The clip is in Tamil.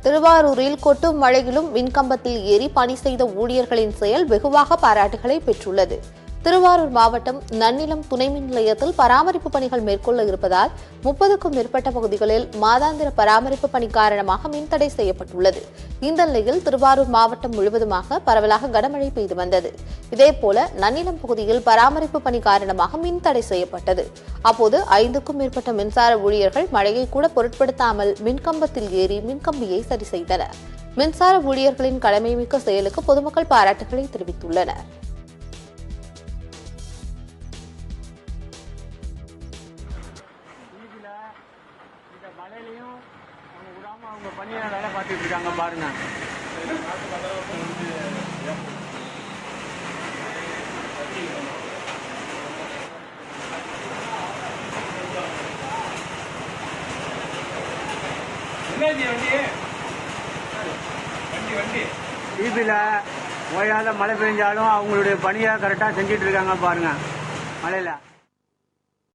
திருவாரூரில் கொட்டும் மழையிலும் மின்கம்பத்தில் ஏறி பணி செய்த ஊழியர்களின் செயல் வெகுவாக பாராட்டுகளை பெற்றுள்ளது. திருவாரூர் மாவட்டம் நன்னிலம் துணை மின் நிலையத்தில் பராமரிப்பு பணிகள் மேற்கொள்ள இருப்பதால் 30க்கும் மேற்பட்ட பகுதிகளில் மாதாந்திர பராமரிப்பு பணி காரணமாக மின்தடை செய்யப்பட்டுள்ளது. இந்த நிலையில் திருவாரூர் மாவட்டம் முழுவதுமாக பரவலாக கனமழை பெய்து வந்தது. இதேபோல நன்னிலம் பகுதியில் பராமரிப்பு பணி காரணமாக மின்தடை செய்யப்பட்டது. அப்போது 5க்கும் மேற்பட்ட மின்சார ஊழியர்கள் மழையை கூட பொருட்படுத்தாமல் மின்கம்பத்தில் ஏறி மின்கம்பியை சரி செய்தனர். மின்சார ஊழியர்களின் கடமைமிக்க செயலுக்கு பொதுமக்கள் பாராட்டுகளை தெரிவித்துள்ளனர். மழையிலையும் அவங்க விடாம அவங்க பணியை வேலை பார்த்துட்டு இருக்காங்க பாருங்க. டிபியில் ஓயாத மழை பெஞ்சாலும் அவங்களுடைய பணியை கரெக்டாக செஞ்சுட்டு இருக்காங்க பாருங்க மழையில.